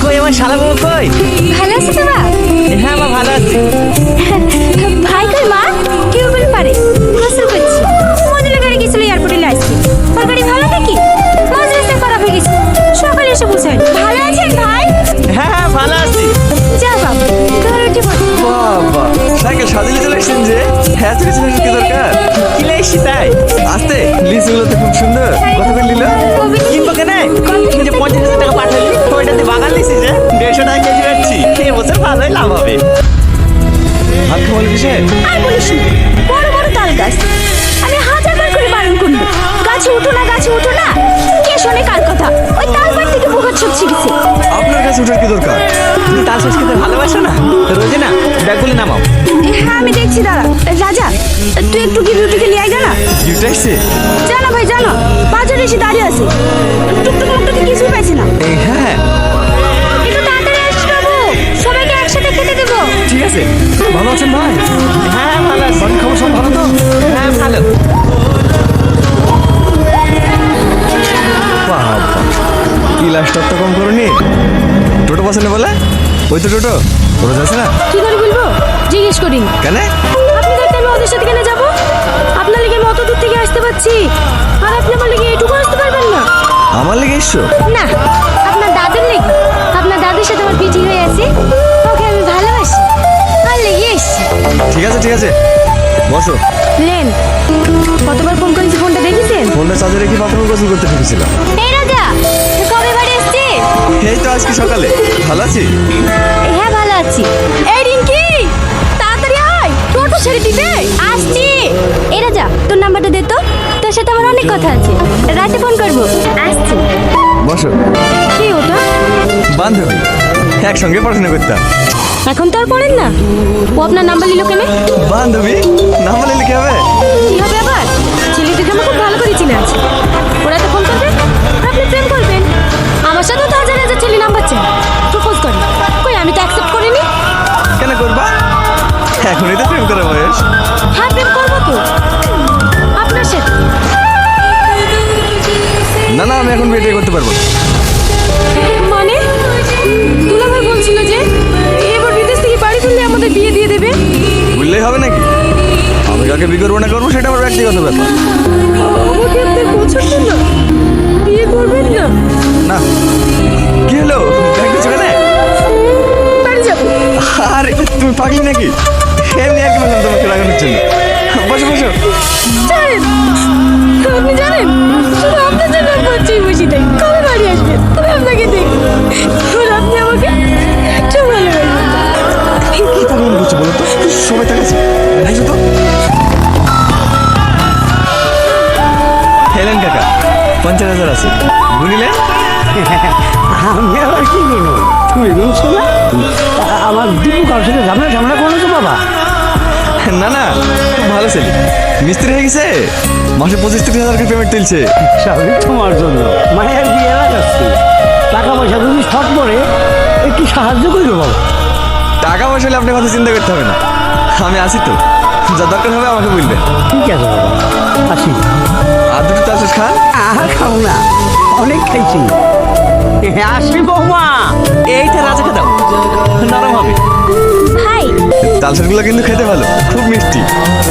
কই আমার শালা বাবু কই? ভালো আছি বাবা? হ্যাঁ মা ভালো আছি। ভাই কই মা? কেউ বলে পারে গোসল করছি। মদিনা গাড়ি গেছিল এয়ারপোর্টে আসছে। ওর গাড়ি ভালো নাকি? মজলিসটা খারাপ হয়ে গেছে। সকালে এসে বলছেন ভালো আছেন ভাই? হ্যাঁ হ্যাঁ ভালো আছি। যা বাবা ধর উঠে পড়। বাবা সাইকেল সাজিয়ে চলে এসেছেন যে? হ্যাঁ চলে এসেছেন কি দরকার? কিলে এসছি তাই? আসতে লিচুগুলো তো খুব সুন্দর। কত করে নিল? কিনবো কেনে? তুই যে 50,000 টাকা পাঠালি ওইটাতে বাগান লিখছিস যে 150 টাকা কেজি পাচ্ছি। এবছর ভালোই লাভ হবে। হাত খাওয়ালে কিসে? আর বলিস না, বড় বড় তাল গাছ। আমি হাজারবার করে বারণ করব গাছে উঠো না, গাছে উঠো না। কে শোনে কার কথা? ওই তাল গাছ থেকে পোকা সব ছিড়ছে। আপনার কাছে ওঠার কি দরকার? তুমি তাল শেষ খেতে ভালোবাসো না? রোজে না ব্যাগগুলি নামাও। হ্যাঁ আমি দেখছি দাঁড়া। রাজা তুই একটু গিফটকে নিয়ে আয় জানা। গিফট আসছে? জানো ভাই জানো, বাজারে এসে দাঁড়িয়ে আছে। টুকটুক মুকটুকি কিছুই পাইছি না। হ্যাঁ একটু তাড়াতাড়ি আসিস বাবু, সবাইকে একসাথে খেতে দেবো। ঠিক আছে। ভালো আছেন ভাই? হ্যাঁ ভালো আছি। বাড়ির খবর সব ভালো তো? হ্যাঁ ভালো। বাবা কি লাস্ট তো কম করনি? টোটো পছন্দ বলে? ওই তো টোটো ওরা যাচ্ছে না কি করে বলবো? জিজ্ঞেস করিনি। কেন? আপনি থাকতে আমি ওদের সাথে কেন যাবো? আপনার লেগে আমি অত দূর থেকে আসতে পারছি, আর আপনি আমার লেগে এটুকু আসতে পারবেন না? আমার লেগে এসছো? না, আপনার দাদুর লেগে। আপনার দাদুর সাথে আমার পিঠি হয়ে আছে, ওকে আমি ভালোবাসি, আর লেগে এসছি। ঠিক আছে বসো। লেন, কতবার ফোন করেছি ফোনটা দেখেছেন? ফোনটা চার্জে রেখে বাথরুমে গোসল করতে ঢুকেছিলাম। এই রাজা কবে বাড়ি এসছে? এই তো আজকে সকালে। ভালো আছি? হ্যাঁ ভালো আছি। এই রিঙ্কি তাড়াতাড়ি আয়, টোটো ছেড়ে দিবে। আসছি। এই রাজা তোর নাম্বারটা দে তো, তোর সাথে আমার অনেক কথা আছে, রাতে ফোন করবো। আসছি। বসো। কি ওটা? বান্ধবী, একসঙ্গে পড়াশোনা করতাম। এখন তো আর পড়েন না। ও আপনার নাম্বার নিল কেন? বান্ধবী নাম বলে লিখে হবে? কি হবে আবার? ছেলেটিকে আমার খুব ভালো করে চিনে আছে। ওরা তো ফোন করবে আর আপনি প্রেম করবেন। আমার সাথে তো হাজার হাজার ছেলে নাম্বার চাই, প্রপোজ করে। কই আমি তো অ্যাকসেপ্ট করিনি। কেন করবা? এখনই তো প্রেম করার বয়স। হ্যাঁ প্রেম করবো তো আপনার সাথে। না আমি এখন বিয়ে করতে পারবো না। মানে দুলাভাই বলছিল যে এবার বিদেশ থেকে বাড়ি ফিরলে আমাদের বিয়ে দিয়ে দেবে। বললেই হবে নাকি? আমি কাকে বিয়ে করবো না করবো সেটা আমার ব্যক্তিগত ব্যাপার। আমাকে আপনার পছন্দ না, বিয়ে করবেন না? না। কি হলো? ব্যাগ কিছু কেন? বাড়ি যাবো। আরে তুমি পাগলি নাকি? এমনি আর কি বললাম তোমাকে রাগানোর জন্য। বসো জানেন, আপনি জানেন শুধু আপনার জন্য আমি বসেই বসি তাই। কবে বাড়ি আসবেন? আমি আপনাকে দেখি, আর আপনি আমাকে একটু ভালোবাসেন। কি পাগল করছো বলো তো? সবাই তাকাচ্ছে। দেখো তো হেলেন কাকা 50,000 আছে, গুনিলেন? আমি আবার কি করবো? তুমি বলছো না আমার দীপু কার সাথে ঝামেলা করলো তো বাবা? না খুব ভালো ছেলে, মিস্ত্রি হয়ে গেছে, মাসে 25-30 হাজার পেমেন্ট তুলছে। সবই তোমার জন্য। মায়ের বিয়ে লাগাচ্ছি, টাকা পয়সা যদি শর্ট পড়ে একটু সাহায্য করবো বাবা। টাকা পয়সা হলে আপনার কথা চিন্তা করতে হবে না, আমি আছি তো, যা দরকার হবে আমাকে বলবেন। ঠিক আছে বাবা, আসি। আর দুটো তালসাস খান। আর খাবো না, অনেক খাইছি। আসি বৌমা। এইটা রাজাকে দাও, নরম হবে। ভাই তালসাসগুলো কিন্তু খেতে ভালো, খুব মিষ্টি।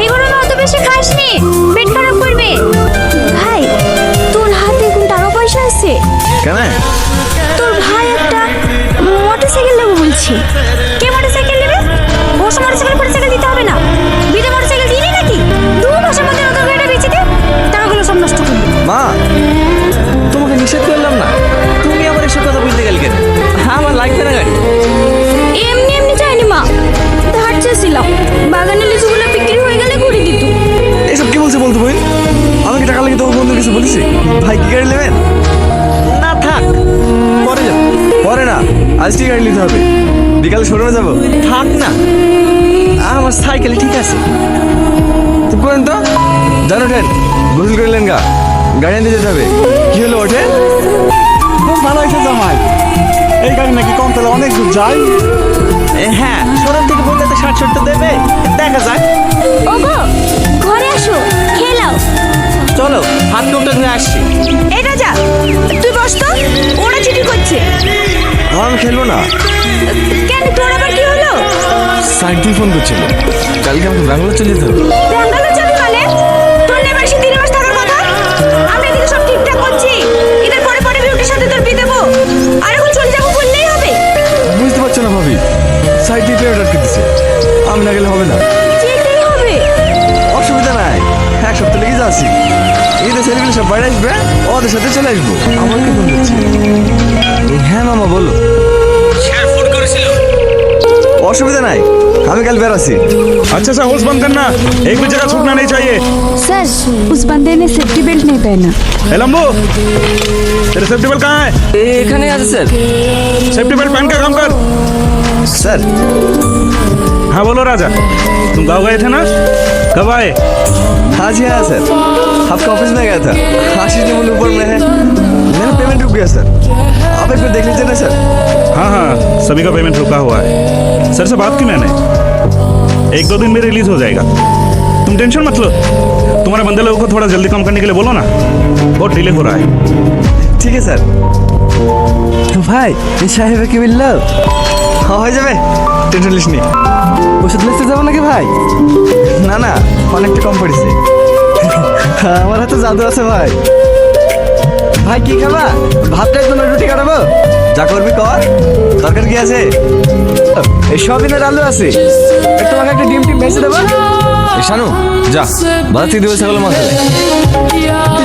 এই গরমে অত বেশি খাসনি, পেট খারাপ করবে। ভাই তোর হাতে কোন টাকা পয়সা আছে? কেন? তোর ভাই একটা মোটরসাইকেল নেবো বলছি। কে মোটরসাইকেল নেবে? বসে মোটরসাইকেল দিতে হবে না, বিনা মোটরসাইকেল দিলি নাকি? 2 মাসের মধ্যে নতুন গাড়িটা বেচে দে, টাকাগুলো সব নষ্ট করবি। মা তোমাকে নিষেধ করলাম না, তুমি আমার এসব কথা বলতে গেলে কেন? আমার লাগবে না গাড়ি। এমনি চাইনি মা, ধার চেয়েছিলাম। বাগানের লিচুগুলো বিক্রি হয়ে গেলে ঘুরে দিত। এসব কি বলছে বলতো বোন? আমাকে টাকা লাগে তোমার বন্ধুর কিছু বলেছি? ভাই কি গাড়ি নেবেন? না থাক, পরে যাবো। পরে না, আজকে গাড়ি নিতে হবে, বিকালে শোরুমে যাবো। থাক না, আমার সাইকেল ঠিক আছে। চুপ করেন তো, জানো ট্রেন গোসল করলেন গা, গাড়ি আনতে যেতে হবে। কি হলো ওঠে? খুব ভালো হয়েছে জামাই, এই গাড়ি নাকি কম তেলে অনেক দূর যায়। হ্যাঁ শোরুম থেকে বললে তো 60-70 দেবে, দেখা যাক। ওগো ঘরে আসো, খেলাও। চলো হাত মুখটা ধুয়ে আসছি। এই রাজা, তুই বস তো, ওরা চিঠি করছে। আমি খেলবো না। কেন, তোর আবার কি হলো? সাইড দিয়ে ফোন করছিল, কালকে আমাকে ব্যাঙ্গালোর চলে যেতে হবে। ব্যাঙ্গালোর যাবি মানে? তোর নেবার সে 3 মাস থাকার কথা। আমরা এদিকে সব ঠিকঠাক করছি, ঈদের পরে পরে বিউটির সাথে তোর বিয়ে দেবো। আর এখন চলে যাবো বললেই হবে? বুঝতে পারছো না ভাবি, সাইড দিয়ে পেমেন্ট আটকে দিছে, আমি না গেলে হবে না। যেতেই হবে। অসুবিধা নাই, এক সপ্তাহ লেগে যাচ্ছি। ঈদের ছেলেগুলো সব বাইরে আসবে, ওদের সাথে চলে আসবো। আমার কি ফোন করছি? হ্যাঁ মামা বলো। অসুবিধা নাই, আমি কাল বেরোচ্ছি। अच्छा सा होश बंद करना, एक भी जगह छूटना नहीं चाहिए। सर, उस बंदे ने सेफ्टी बेल्ट नहीं पहना। ए लंबू, तेरे सेफ्टी बेल्ट कहाँ है? এখানে আছে স্যার। सेफ्टी बेल्ट पहन के काम कर। सर हाँ बोलो राजा, तुम गाँव गए थे ना, कब आए? हाँ जी हाँ सर, आपका ऑफिस में गया था। आशीष ने बोले ऊपर में है, मेरा पेमेंट रुक गया सर। आप एक बार देख लीजिए ना सर। हाँ हाँ, सभी का पेमेंट रुका हुआ है। सर से बात की मैंने, 1-2 दिन में रिलीज हो जाएगा, तुम टेंशन मत लो। तुम्हारे बंदे लोगों को थोड़ा जल्दी काम करने के लिए बोलो ना, बहुत डिले हो रहा है। ঠিক আছে স্যার। ভাই এই সাহেব কি বললো? হ্যাঁ হয়ে যাবে, টেনশন লিস নি। ওষুধ লিখতে যাবো নাকি ভাই? না না, অনেকটা কম পড়েছে। আমার হাতে জাদু আছে ভাই। ভাই কি খাবা? ভাতটা একদম রুটি কাটাবো? যা করবি কর, তরকারি কি আছে? এই সবিনের আলু আছে, একটু আমাকে একটা ডিম ভেজে দেবো। শানু যা, বাজার থেকে দেবো ছাগলের মাংস।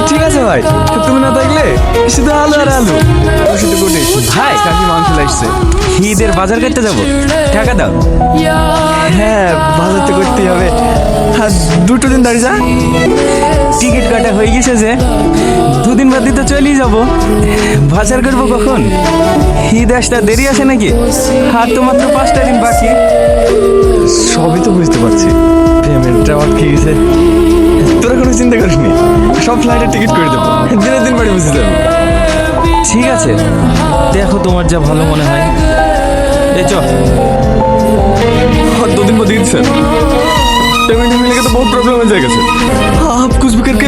ঠিক আছে ভাই, তুমি না থাকলে শুধু আলু আর আলু। শুধু কোটি ভাই কাকি মাংস লাগছে, ঈদের বাজার করতে যাবো, টাকা দাও। হ্যাঁ বাজার তো করতেই হবে, আর 2 দিন দাঁড়িয়ে যা। টিকিট কাটা হয়ে গেছে যে, 2 দিন বাদ দিয়ে তো চলেই যাবো। বাজার করবো কখন? ঈদ আসটা দেরি আছে নাকি? আর তো মাত্র 5টা দিন বাকি। সবই তো বুঝতে পারছি, পেমেন্টটা আটকে গেছে। তোরা কোনো চিন্তা করিসনি, সব ফ্লাইটের টিকিট করে দেবো, দিনের দিন বাড়ি বুঝে যাবো। ঠিক আছে, দেখো তোমার যা ভালো মনে হয়। এই চ 2 दिन बाद ईद सर, पेमेंट मिलेगा तो बहुत प्रॉब्लम हो जाएगा सर। आप कुछ भी करके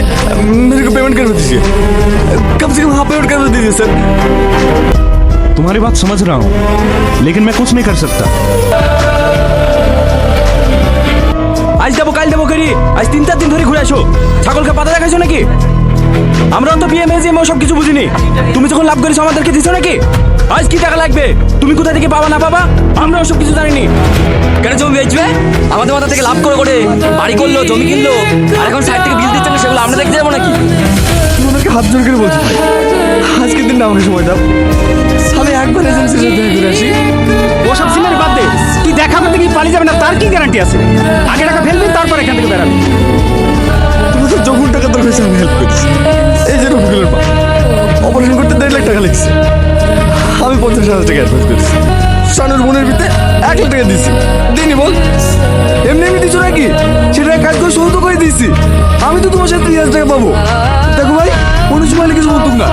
मेरे को पेमेंट करवा दीजिए, कम से कम हाफ पेमेंट करवा दीजिए सर। तुम्हारी बात समझ रहा हूँ, लेकिन मैं कुछ नहीं कर सकता। আজ যাবো কাল যাবো করি, আজ 3-4 দিন ধরে ঘুরে আসো। ছাগলকে পাতা দেখাইছো নাকি? আমরা তো পিএমএজিএম সব কিছু বুঝিনি, তুমি যখন লাভ করেছো আমাদেরকে দিছো নাকি? আজ কি টাকা লাগবে, তুমি কোথা থেকে পাবা না পাবা আমরা সব কিছু জানিনি। কেন জমি বেচবে? আমাদের মাথা থেকে লাভ করে করে বাড়ি করলো, জমি কিনলো, আর এখন সাইড থেকে বিল দিচ্ছে না, সেগুলো আমরা দেখতে যাবো নাকি? তোমাদেরকে হাত জোর করে বলছি ভাই, আজকের দিনটা আমাকে সময় দাও, আমি একবার এজেন্সির সাথে দেখা করে আসি। ওসব সিনারি বাদ দে, তুই দেখা করতে গিয়ে পালিয়ে যাবে না তার কি গ্যারান্টি আছে? আগে টাকা ফেলবি, তারপর এখান থেকে বেরাবি। তোমাদের যখন টাকা দরকার হয়েছে আমি হেল্প করছি। এই যে রফিকুলের মা অপারেশন করতে 1.5 লাখ টাকা লেগেছে, আমি 50,000 টাকা অ্যাডভান্স করেছি। শানুর বোনের ভিতরে 1 লাখ টাকা দিয়েছি, দিইনি বল? এমনি এমনি দিচ্ছ নাকি? সেটা এক কাজ করে সৌদ করে দিয়েছি। আমি তো তোমার সাথে 3,000 টাকা পাবো। দেখো ভাই, কোনো সময় কিছু বলতুম না,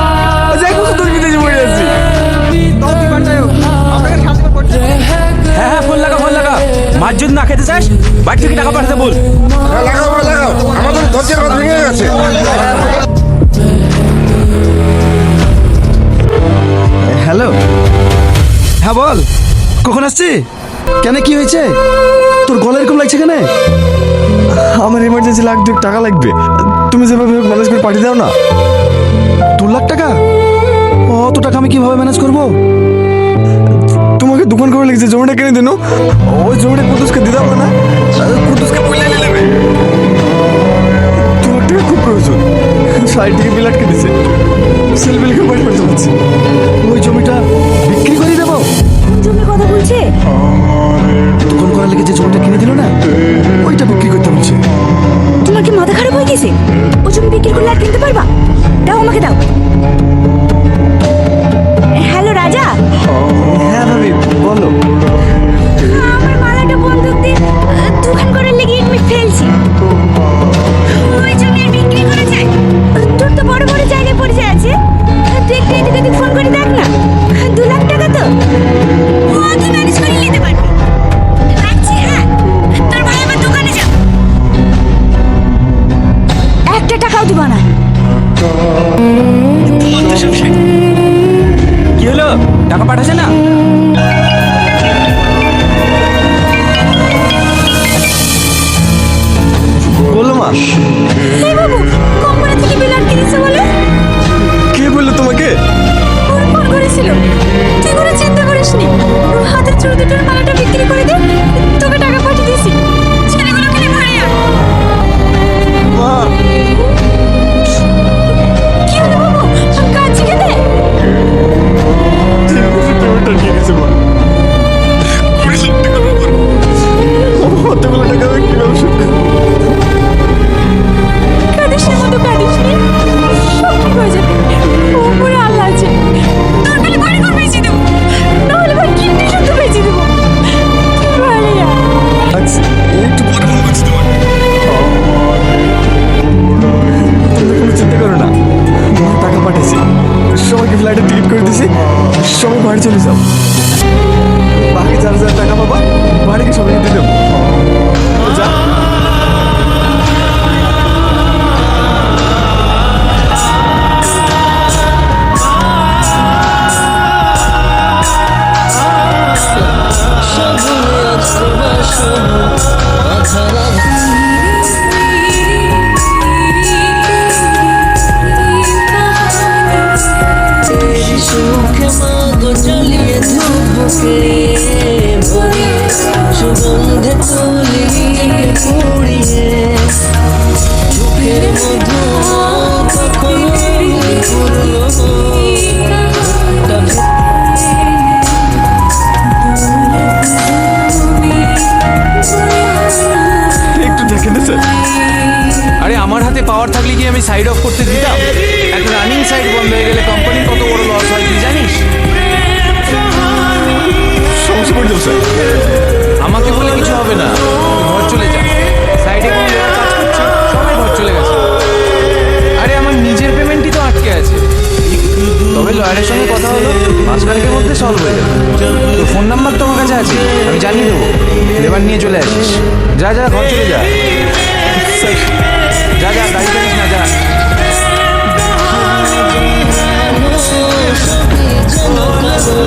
আজ 1 বছর ধরে বিদেশে পড়ে যাচ্ছি। হ্যাঁ হ্যাঁ, ফোন লাগা। মাছ যদি না খেতে চাস বাড়ি থেকে টাকা পাঠাতে বল। লাগাও, আমাদের ধৈর্যের বাঁধ ভেঙে গেছে। হ্যালো, হ্যাঁ বল, কখন আসছি? কেন কি হয়েছে? তোর গলা এরকম লাগছে কেন? আমার এমার্জেন্সি লাখ 2 টাকা লাগবে, তুমি যেভাবে ম্যানেজ করে পাঠিয়ে দাও না। 2 লাখ টাকা? অত টাকা আমি কিভাবে ম্যানেজ করবো? তোমাকে দোকান করে লেগেছে, জমিটা কিনে দিন, ওই জমিটা কুতুসকে দিতে হবে না, কুতুসকে বলে নিয়ে নেবে। 2 লাখ টাকা খুব প্রয়োজন, সাইড থেকে বিল আটকে দিছে, সেল বিলকে বাড়ি করতে পারছি। ওই জমিটা বিক্রি করে দেবো। জমি কথা বলছে? দোকান করার লেগে যে জমিটা কিনে দিল না, ওইটা বিক্রি করতে বলছে। তোমার কি মাথা খারাপ হয়ে গেছে? ও জমি বিক্রি করলে আর কিনতে পারবা? দাও আমাকে দাও। হ্যালো রাজা। হ্যাঁ ভাবি বলো। আমার মালাটা বন্দুক দিয়ে দোকান করার লেগে ইট ফেলছি, ওই জমি আর বিক্রি করা যায়? তোর তো বড় বড় জায়গায় পরিচয় আছে, তুই একটু এদিকে ফোন করে দেখ না। 2 লাখ টাকা তো তুই ম্যানেজ করে নিতে পারবি। রাখছি, হ্যাঁ, তোর ভাই আমার দোকানে যাও। 1 টাকাও দিবা না। যার যার টাকা পাবা বাড়িকে সবাইকে দিয়ে দেবো যা সুখে মাগো জ্বলিয়ে ধূপকে ভরি সুগন্ধে তুলিয়ে পুড়িয়ে চোখের মধু কখনো একটু দেখেন স্যার আরে আমার হাতে পাওয়ার থাকলে কি আমি সাইড অফ করতে দিতাম? একটা রানিং সাইড বন্ধ হয়ে গেলে কোম্পানির কত বড় লস হয় তুই জানিস? সমস্যা পড়ে যাবো স্যার আমাকে বলে কিছু হবে না, তুই ঘর চলে যা। সাইডে কোনো লেবার কাজ করছে, সবাই ঘর চলে গেছে। আরে আমার নিজের পেমেন্টই তো আটকে আছে। তবে লয়ারের সঙ্গে কথা হলো, মাসখানেকের মধ্যে সলভ হয়ে যাবে। তোর ফোন নাম্বার তো আমার কাছে আছে, আমি জানিয়ে দেবো। লেবার নিয়ে চলে আসিস। যা যা, ঘর চলে যা। যা যা, গাড়ি টানিস না, যা। যেন কালো